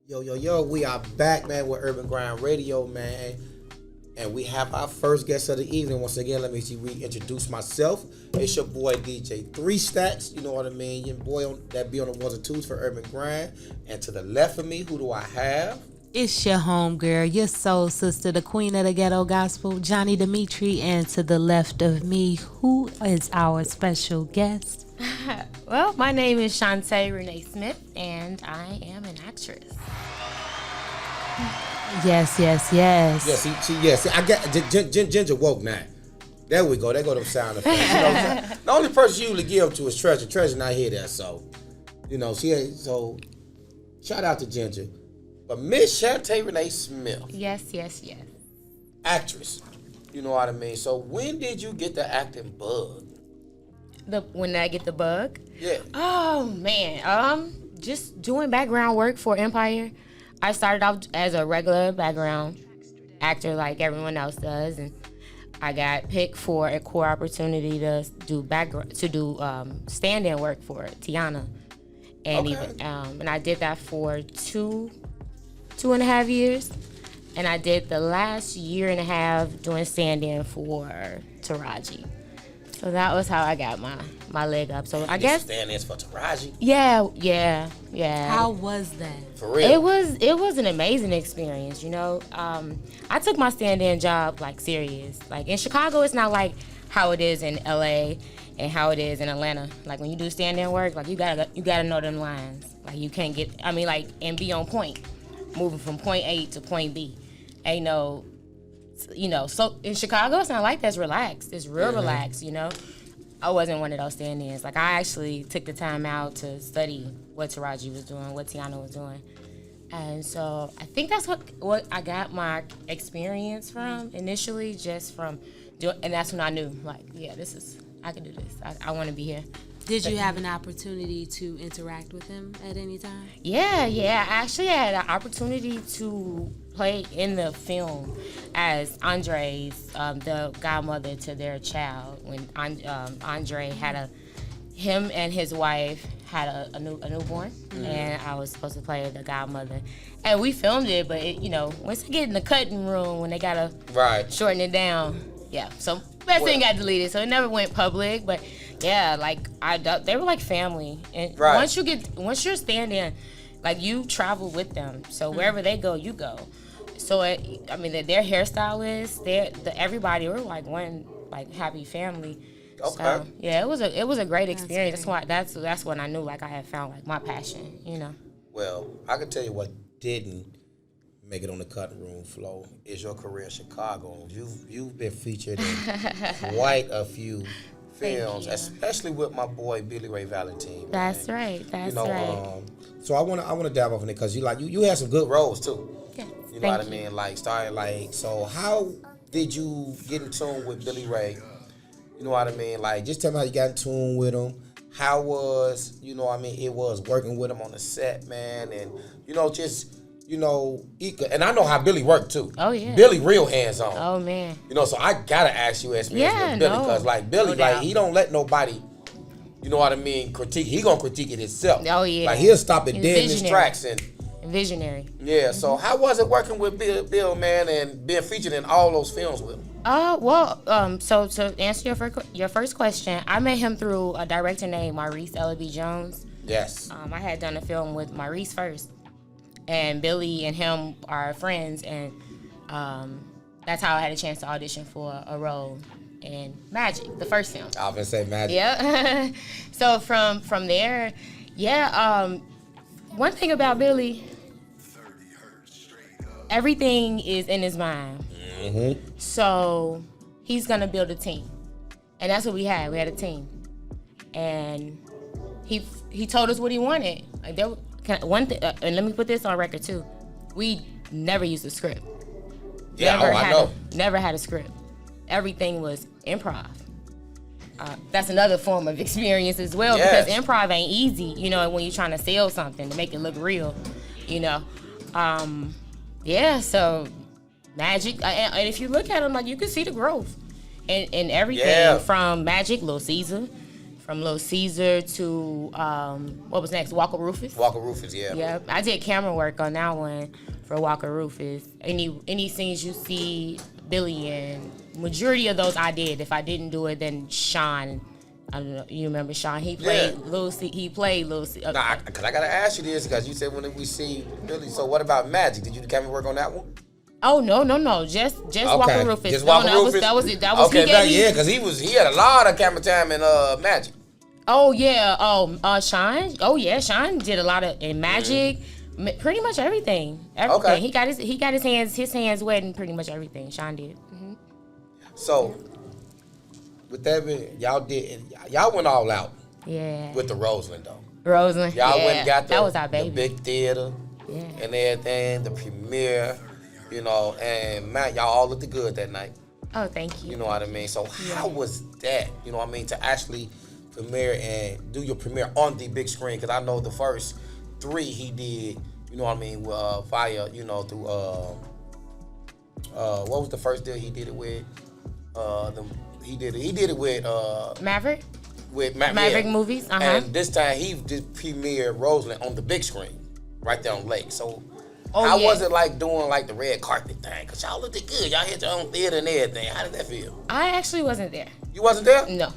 Yo, we are back, man, with Urban Grind Radio, man. And we have our first guest of the evening. Once again, let me reintroduce myself. It's your boy, DJ ThreeStacks. You know what I mean? Your boy that be on the ones and twos for Urban Grind. And to the left of me, who do I have? It's your homegirl, your soul sister, the queen of the ghetto gospel, Johni Demeatri. And to the left of me, who is our special guest? Well, my name is Shanta Renee Smith, and I am an actress. Yes. Yes. I got Ginger woke now. There we go. There go them sound effects. You know, the only person you usually give to is Treasure. Treasure not here there, so so shout out to Ginger. But Miss Shanta Renee Smith. Yes. Actress. You know what I mean? So when did you get the acting bug? When did I get the bug? Yeah. Oh man. Just doing background work for Empire. I started out as a regular background actor like everyone else does, and I got picked for a core opportunity to do stand-in work for Tiana. And and I did that for two and a half years. And I did the last year and a half doing stand-in for Taraji. So that was how I got my leg up. So I guess stand-ins for Taraji. Yeah. How was that? For real? It was an amazing experience, you know. I took my stand-in job like serious. Like in Chicago, it's not like how it is in LA and how it is in Atlanta. Like when you do stand-in work, like you gotta know them lines. Like you can't and be on point, moving from point A to point B. Ain't no. So in Chicago, it's not like that. It's relaxed. It's real relaxed, you know. I wasn't one of those stand-ins. Like, I actually took the time out to study what Taraji was doing, what Tiana was doing. And so I think that's what I got my experience from initially, just from doing, and that's when I knew, like, yeah, I can do this. I want to be here. Did you have an opportunity to interact with him at any time? Yeah. I actually had an opportunity to play in the film as Andre's, the godmother to their child. When Andre him and his wife had a newborn, and I was supposed to play the godmother. And we filmed it, but once they get in the cutting room, when they gotta shorten it down, so that thing got deleted, so it never went public, but. Yeah, like they were like family, and once you're stand-in, like you travel with them, so wherever they go, you go. So their hairstylists, everybody were like one like happy family. Okay. So yeah, it was a great experience. That's when I knew like I had found like my passion, you know. Well, I can tell you what didn't make it on the cutting room floor is your career in Chicago. You've been featured in quite a few films, especially with my boy Billy Ray Valentine. That's right. Right. So I want to dive off on it because you had some good roles too. Yeah. You know what I mean? Like started like, so how did you get in tune with Billy Ray? You know what I mean? Like just tell me how you got in tune with him. How was it was working with him on the set, man, and and I know how Billy worked too. Oh yeah, Billy real hands on. Oh man, so I gotta ask you as with Billy because like Billy, he don't let nobody, you know what I mean, critique. He gonna critique it himself. Oh yeah, like he'll stop it dead in his tracks and visionary. Yeah. So how was it working with Bill, man, and being featured in all those films with him? So to answer your first question, I met him through a director named Maurice Ellaby Jones. Yes. I had done a film with Maurice first. And Billy and him are friends, and that's how I had a chance to audition for a role in Magic, the first film. I was gonna say Magic. Yeah. So from there, one thing about Billy, everything is in his mind. Mm-hmm. So he's gonna build a team, and that's what we had. We had a team, and he told us what he wanted. Like one thing, and let me put this on record too. We never used a script. Yeah, I know. Never had a script. Everything was improv. That's another form of experience as well, because improv ain't easy. When you're trying to sell something to make it look real. So Magic, and if you look at them, like you can see the growth in everything from Magic, Little Caesar. from Little Caesar to what was next? Walker Rufus. Walker Rufus, yeah. Yeah, I did camera work on that one for Walker Rufus. Any scenes you see Billy in, majority of those I did. If I didn't do it, then Sean. I don't know. You remember Sean? He played Little. He played Little. Nah, because I gotta ask you this because you said when we see Billy. So what about Magic? Did you do camera work on that one? Oh no! Just Walker Rufus. Just Walker Rufus. That was it. Okay, because he had a lot of camera time in Magic. Oh yeah. Sean. Oh yeah, Sean did a lot of in Magic. Pretty much everything. Okay. He got his hands wet in pretty much everything. Sean did. Mm-hmm. So. With that being, y'all went all out. Yeah. With the Roseland though. Roseland. Y'all went and got that was our baby. The big theater. Yeah. And everything, the premiere, and man, y'all all looked good that night. Oh, thank you. You know what I mean? So how was that? You know what I mean? To actually premiere and do your premiere on the big screen, because I know the first 3 he did, you know what I mean, via, through what was the first deal he did it with? He did it with Maverick. With Maverick Movies. And this time he just premiered Roseland on the big screen, right there on Lake. So how was it like doing like the red carpet thing? Cause y'all looked good. Y'all had your own theater and everything. How did that feel? I actually wasn't there. You wasn't there? No.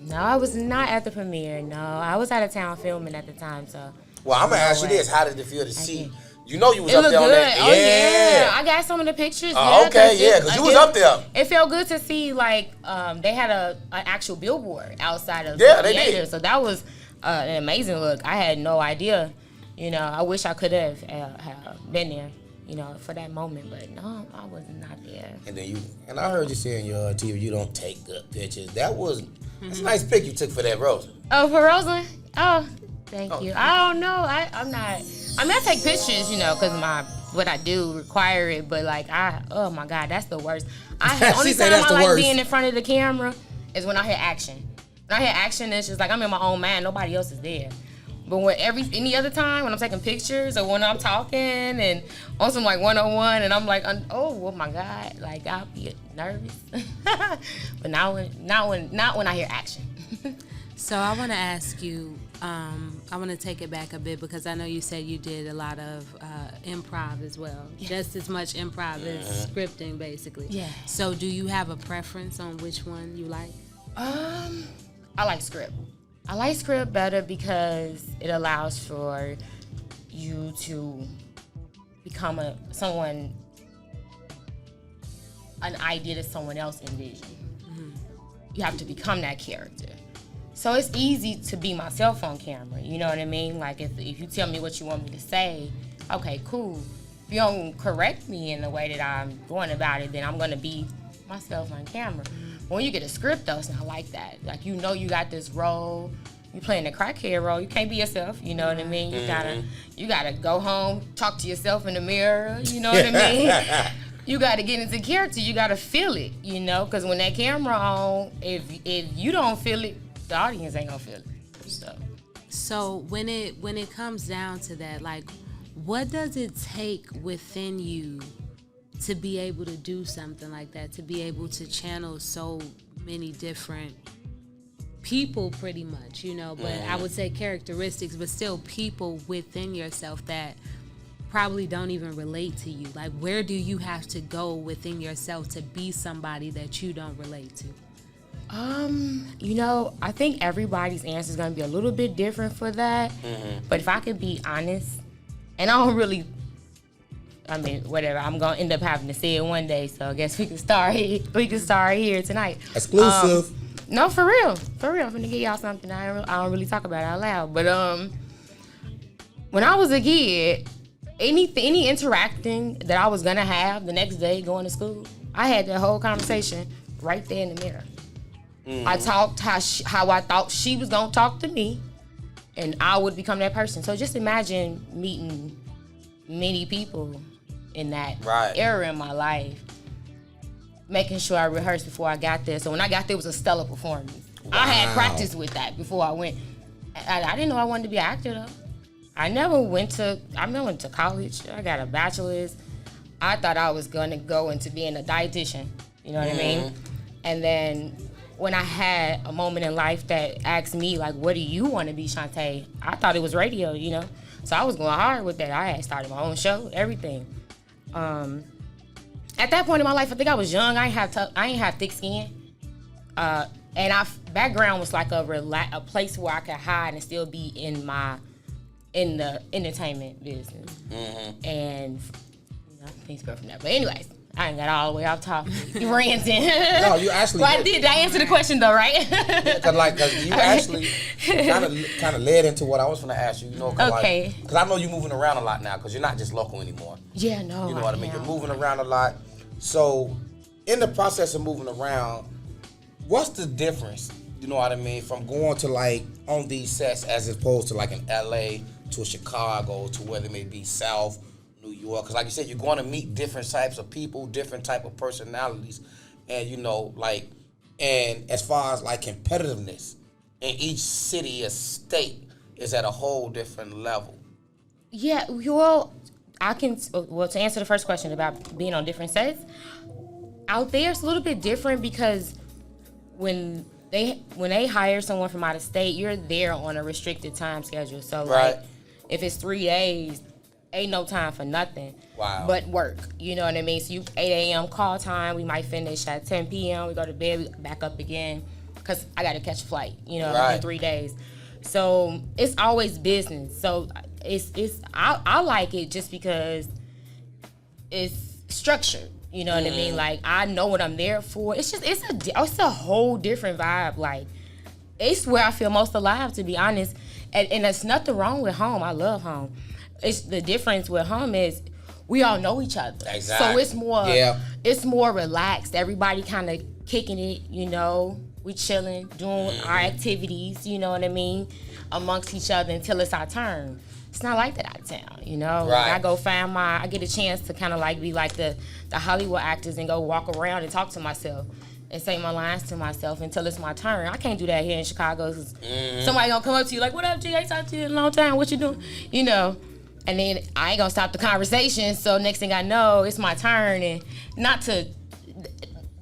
No, I was not at the premiere. No, I was out of town filming at the time. So. Well, I'm gonna ask you this: how did it feel to see? You know you was up there good. on that. Oh yeah, I got some of the pictures. Okay, because you was up there. It felt good to see like they had an actual billboard outside of the theater, did. So that was an amazing look. I had no idea. I wish I could have been there. For that moment, but no, I was not there. And I heard you say in your TV you don't take good pictures. That's a nice pic you took for that Roseland. Oh, for Roseland? Oh, thank you. I don't know. I'm not. I mean, I take pictures, because what I do require it. But oh my God, that's the worst. Only time I like being in front of the camera is when I hear action. When I hear action, it's just like I'm in my own mind. Nobody else is there. But any other time when I'm taking pictures or when I'm talking and on some one-on-one and I'm like, oh my God, I'll be nervous. But not when I hear action. So I want to ask you. I want to take it back a bit because I know you said you did a lot of improv as well. Yeah. Just as much improv as scripting, basically. Yeah. So do you have a preference on which one you like? I like script. I like script better because it allows for you to become an idea that someone else envisioned. Mm-hmm. You have to become that character. So it's easy to be myself on camera, you know what I mean? If you tell me what you want me to say, okay, cool. If you don't correct me in the way that I'm going about it, then I'm gonna be myself on camera. When you get a script though, it's not like that. You got this role, you playing a crackhead role, you can't be yourself, you know what I mean? You gotta go home, talk to yourself in the mirror, you know what I mean? You gotta get into character, you gotta feel it, because when that camera on, if you don't feel it, the audience ain't gonna feel it. So when it comes down to that, what does it take within you to be able to do something like that, to be able to channel so many different people pretty much, but I would say characteristics, but still people within yourself that probably don't even relate to you. Where do you have to go within yourself to be somebody that you don't relate to? I think everybody's answer is going to be a little bit different for that. Mm-hmm. But if I could be honest, and whatever, I'm going to end up having to say it one day. So I guess we can start here tonight. Exclusive. No, for real. I'm going to give y'all something I don't really talk about out loud. But when I was a kid, any interacting that I was going to have the next day going to school, I had that whole conversation right there in the mirror. Mm-hmm. I talked how I thought she was gonna talk to me, and I would become that person. So just imagine meeting many people in that era in my life, making sure I rehearsed before I got there. So when I got there, it was a stellar performance. Wow. I had practice with that before I went. I didn't know I wanted to be an actor though. I never went to college. I got a bachelor's. I thought I was gonna go into being a dietitian. You know what I mean? And then when I had a moment in life that asked me, like, what do you want to be, Shantae? I thought it was radio, you know? So I was going hard with that. I had started my own show, everything. At that point in my life, I think I was young. I ain't have thick skin. And our background was like a place where I could hide and still be in the entertainment business. Mm-hmm. And, you know, things go from there. But anyways, I ain't got all the way off topic. You ranting. No, you actually. Well, did I answer the question though, right? Cause you actually kind of led into what I was going to ask you. You know, okay. Because I know you're moving around a lot now. Because you're not just local anymore. Yeah, no. You know what I mean? You're moving around a lot. So, in the process of moving around, what's the difference? You know what I mean? From going to like on these sets as opposed to like in LA to Chicago to where they may be South. New York, because like you said, you're going to meet different types of people, different type of personalities, and you know, like, and as far as like competitiveness in each city or state is at a whole different level. Yeah, well, to answer the first question about being on different sets, out there it's a little bit different because when they hire someone from out of state, you're there on a restricted time schedule. So right. Like, if it's 3 days, ain't no time for nothing. Wow. But work. You know what I mean? So you 8 a.m. call time. We might finish at 10 p.m. We go to bed. We back up again because I got to catch a flight. You know, right. in 3 days. So it's always business. So I like it just because it's structured. You know what I mean? Like I know what I'm there for. It's a whole different vibe. Like it's where I feel most alive, to be honest. And there's nothing wrong with home. I love home. It's the difference with home is we all know each other. Exactly. So it's more relaxed. Everybody kind of kicking it, you know. We chilling, doing our activities, you know what I mean, amongst each other until it's our turn. It's not like that out of town, you know. Right. I get a chance to kind of like be like the Hollywood actors and go walk around and talk to myself and say my lines to myself until it's my turn. I can't do that here in Chicago because somebody gonna come up to you like, what up, G? I ain't talked to you in a long time. What you doing? You know. And then I ain't gonna stop the conversation. So next thing I know, it's my turn, and that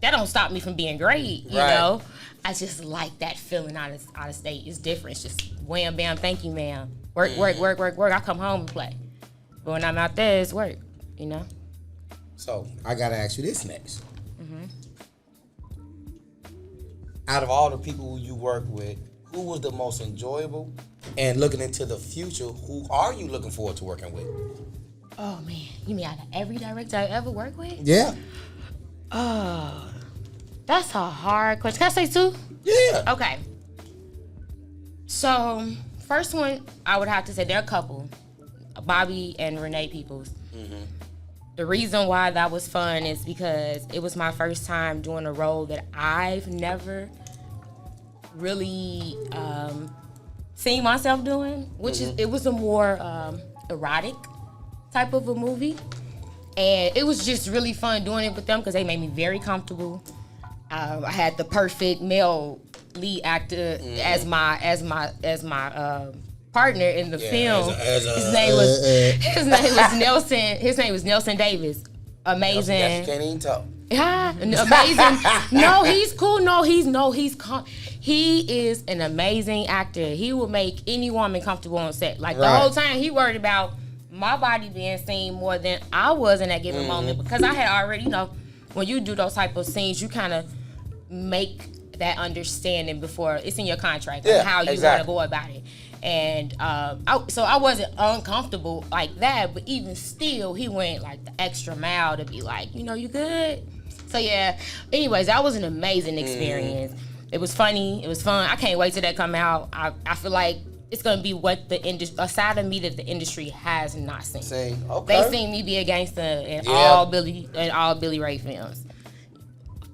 don't stop me from being great. You know, I just like that feeling out of state. It's different. It's just wham bam, thank you, ma'am. Work. I come home and play. But when I'm out there, it's work. You know. So I gotta ask you this next. Out of all the people you work with, who was the most enjoyable? And looking into the future, who are you looking forward to working with? Oh, man. You mean out of every director I ever worked with? Yeah. Oh, that's a hard question. Can I say two? Yeah. Okay. So, first one, I would have to say they're a couple. Bobby and Renee Peoples. Mm-hmm. The reason why that was fun is because it was my first time doing a role that I've never really seen myself doing, which is, it was a more erotic type of a movie. And it was just really fun doing it with them because they made me very comfortable. I had the perfect male lead actor as my partner in the film. His name was Nelson. His name was Nelson Davis. Amazing. Yes, you can't even talk. Yeah, amazing. No, he's cool. He is an amazing actor. He will make any woman comfortable on set. Like the whole time, he worried about my body being seen more than I was in that given moment because I had already, when you do those type of scenes, you kind of make that understanding before it's in your contract on how you want to go about it. And so I wasn't uncomfortable like that, but even still, he went like the extra mile to be like, you good? So yeah, anyways, that was an amazing experience. It was funny, it was fun. I can't wait till that come out. I feel like it's gonna be what the industry, a side of me that the industry has not seen. Okay. They seen me be a gangster in all Billy Ray films.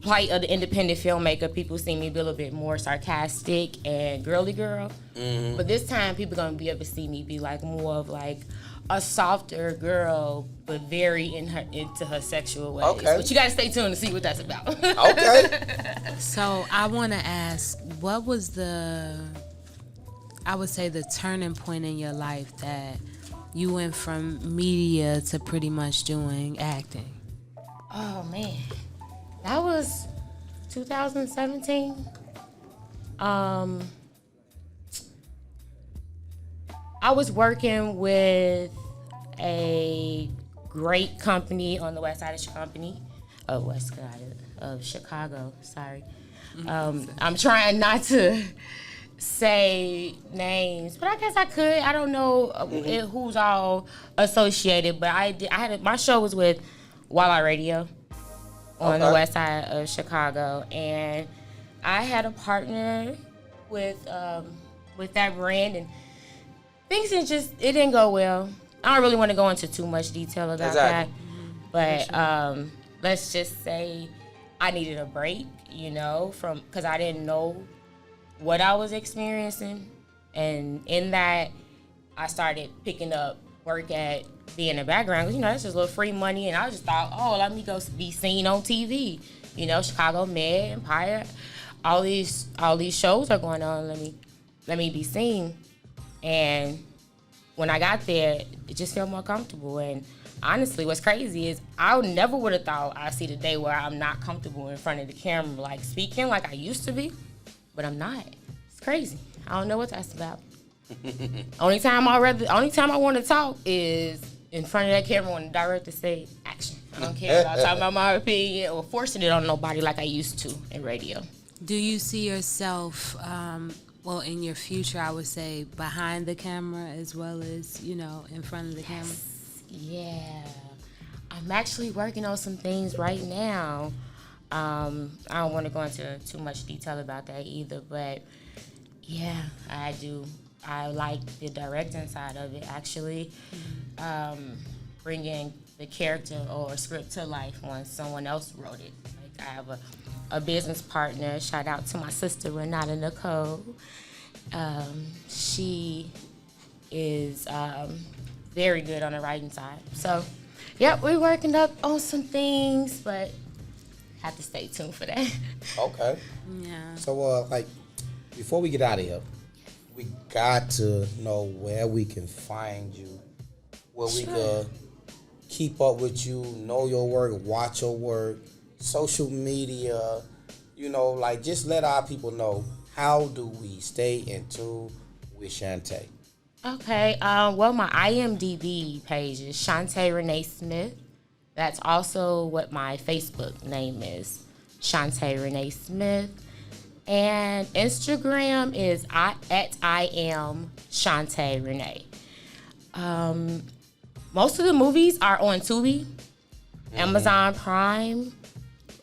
Plight of the independent filmmaker, people see me be a little bit more sarcastic and girly girl. But this time, people gonna be able to see me be like more of like a softer girl, but very into her sexual ways. Okay. But you gotta stay tuned to see what that's about. Okay. So I want to ask, what was the turning point in your life that you went from media to pretty much doing acting? Oh man, that was 2017. I was working with a great company on the west side of Chicago. Sorry. I'm trying not to say names, but I guess I could. I don't know who's all associated, but my show was with Wally Radio on the west side of Chicago, and I had a partner with that brand, and things it didn't go well. I don't really want to go into too much detail about that, but let's just say I needed a break, because I didn't know what I was experiencing, and in that, I started picking up work at being in the background, because that's just a little free money, and I just thought, let me go be seen on TV, Chicago Med, Empire, all these shows are going on. Let me be seen, and when I got there, it just felt more comfortable. And honestly, what's crazy is I never would have thought I'd see the day where I'm not comfortable in front of the camera, like speaking like I used to be, but I'm not. It's crazy. I don't know what that's about. Only time I want to talk is in front of that camera when the director say action. I don't care about talking about my opinion or forcing it on nobody like I used to in radio. Do you see yourself, in your future, I would say, behind the camera as well as, in front of the camera? Yeah. I'm actually working on some things right now. I don't want to go into too much detail about that either, but yeah, I do. I like the directing side of it, actually. Bringing the character or script to life once someone else wrote it. Like I have a business partner. Shout out to my sister, Renata Nicole. She is very good on the writing side. So, yep, we're working up on some things, but have to stay tuned for that. Okay. Yeah. So, before we get out of here, we got to know where we can find you, where we can keep up with you, know your work, watch your work, social media, just let our people know, how do we stay in tune with Shanta? Okay, my IMDb page is Shanta Renee Smith. That's also what my Facebook name is, Shanta Renee Smith. And Instagram is at I am Shanta Renee. Most of the movies are on Tubi, Amazon Prime,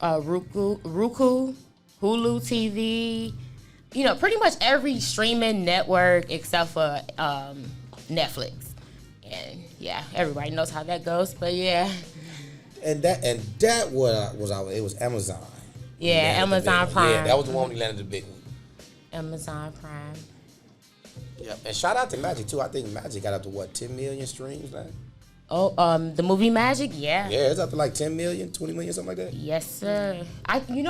Roku, Hulu TV. Pretty much every streaming network except for Netflix. And yeah, everybody knows how that goes. But yeah. And that was it was Amazon. Yeah, Amazon Prime. Yeah, that was the one we landed the big one. Amazon Prime. Yep. And shout out to Magic too. I think Magic got up to 10 million streams now? Oh, the movie Magic, yeah. Yeah, it's up to 10 million, 20 million, something like that. Yes, sir. I think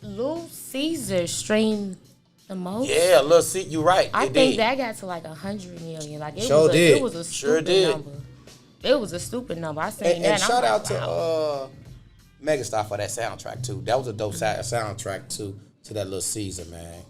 Little Caesar streamed the most. Yeah, Little Caesar, you're right. I think that got to 100 million. It was a stupid number. It was a stupid number. I seen that. And shout out to Megastar for that soundtrack too. That was a dope soundtrack too to that Little Caesar, man.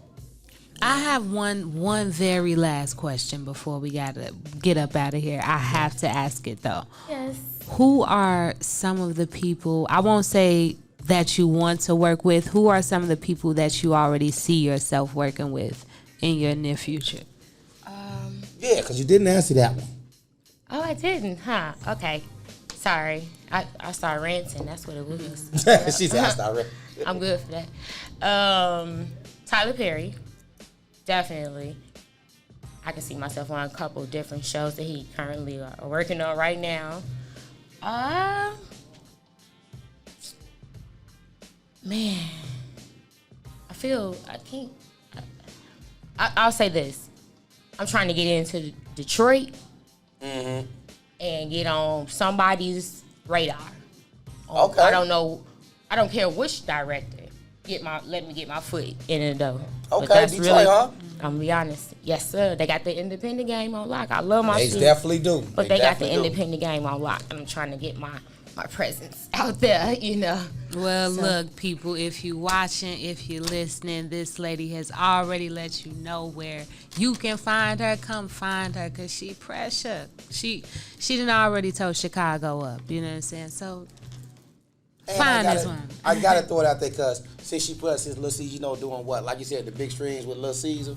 I have one very last question before we gotta get up out of here. I have to ask it though. Yes. Who are some of the people, I won't say that you want to work with, who are some of the people that you already see yourself working with in your near future? Yeah, because you didn't answer that one. Oh, I didn't, huh? Okay. Sorry. I started ranting. That's what it was. She said I started ranting. I'm good for that. Tyler Perry. Definitely. I can see myself on a couple different shows that he currently are working on right now. Man, I'll say this. I'm trying to get into Detroit and get on somebody's radar. Okay. I don't know. I don't care which director. Let me get my foot in the door. Okay, but that's Detroit, huh? I'm gonna be honest. Yes, sir. They got the independent game on lock. I love my They shit. definitely do. But they got the independent game on lock. I'm trying to get my my presence out there, you know. Well, look, people, if you watching, if you're listening, this lady has already let you know where you can find her. Come find her, because she pressure. She done already told Chicago up, you know what I'm saying? So, find this one. I got to throw it out there because since she put us since Lil Caesar, you know, doing what? Like you said, the big streams with Lil Caesar.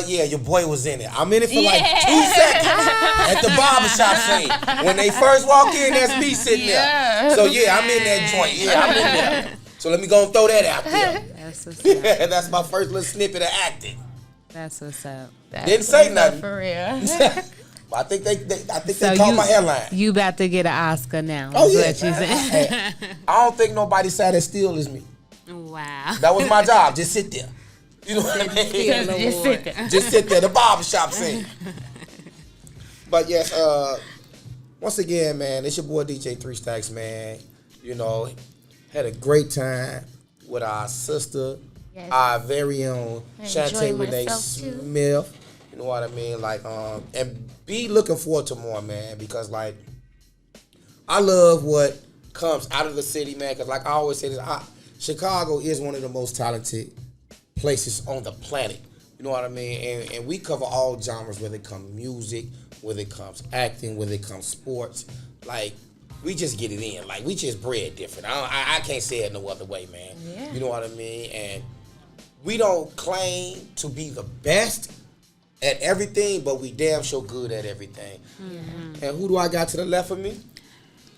Yeah, your boy was in it. I'm in it for like 2 seconds at the barbershop scene. When they first walk in, that's me sitting there. So yeah, I'm in that joint. Yeah, I'm in there. So let me go and throw that out there. That's what's up. That's my first little snippet of acting. That's what's up. Didn't say nothing. For real. But I think they caught my headline. You about to get an Oscar now. Oh yeah. What you saying. I don't think nobody sat as still as me. Wow. That was my job. Just sit there. You know what I mean? Just sit there. Just sit there. The barbershop scene. But yes, once again, man, it's your boy DJ ThreeStacks, man. You know, had a great time with our sister, our very own Shanta Renee Smith. You know what I mean? Like, and be looking forward to more, man, because like I love what comes out of the city, man. Because like I always say this, Chicago is one of the most talented places on the planet. You know what I mean? And we cover all genres, whether it comes music, whether it comes acting, whether it comes sports. Like, we just get it in. Like, we just bred different. I can't say it no other way, man. Yeah. You know what I mean? And we don't claim to be the best at everything, but we damn sure good at everything. Mm-hmm. And who do I got to the left of me?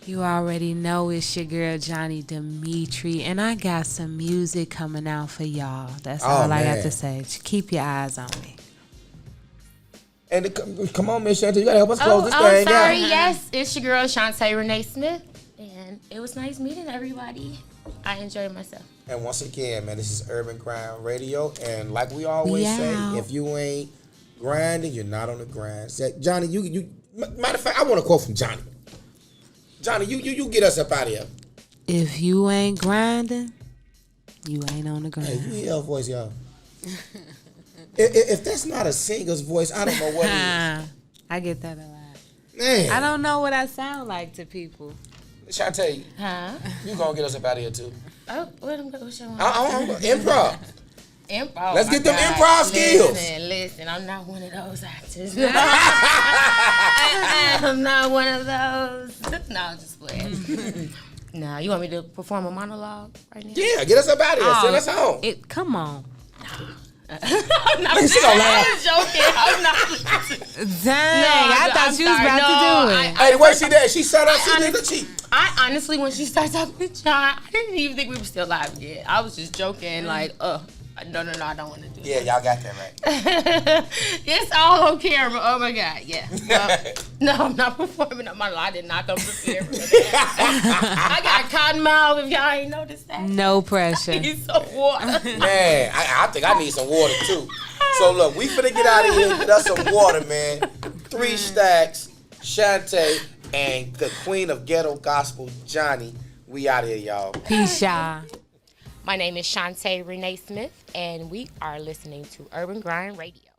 You already know it's your girl Johni Demeatri, and I got some music coming out for y'all. That's all I got to say. Keep your eyes on me. And come on, Miss Shanta, you gotta help us close this thing out. Sorry, yes, it's your girl Shanta Renee Smith, and it was nice meeting everybody. I enjoyed myself. And once again, man, this is Urban Grind Radio, and like we always say, if you ain't grinding, you're not on the grind. Johnny, you. Matter of fact, I want a quote from Johnny. Johnny, you get us up out of here. If you ain't grinding, you ain't on the grind. Hey, you hear her voice, y'all. if that's not a singer's voice, I don't know what it is. I get that a lot. Man. I don't know what I sound like to people. Should I tell you? You gonna get us up out of here, too. Oh, what you want? Improv. Improv. Let's get them improv skills. Listen, I'm not one of those actors. I'm not one of those. No, I'm just playing. No, you want me to perform a monologue right now? Yeah, get us up out of here. Send us home. Come on. I'm not She gonna laugh. I'm joking. I'm not. Dang, I thought you was about to do it. Hey, the way she did, she sat up, she did the cheek. I honestly, when she started talking to John, I didn't even think we were still live yet. I was just joking, like, no, I don't want to do it. Yeah, y'all got that right. It's all on camera. Oh my God, yeah. No, I'm not performing on my live. I did not come prepared for that. I got cotton mouth if y'all ain't noticed that. No pressure. I need some water. Man, I think I need some water too. So look, we finna get out of here. Get us some water, man. ThreeStacks, Shanta, and the queen of ghetto gospel, Johni. We out of here, y'all. Peace, y'all. My name is Shanta Renee Smith, and we are listening to Urban Grind Radio.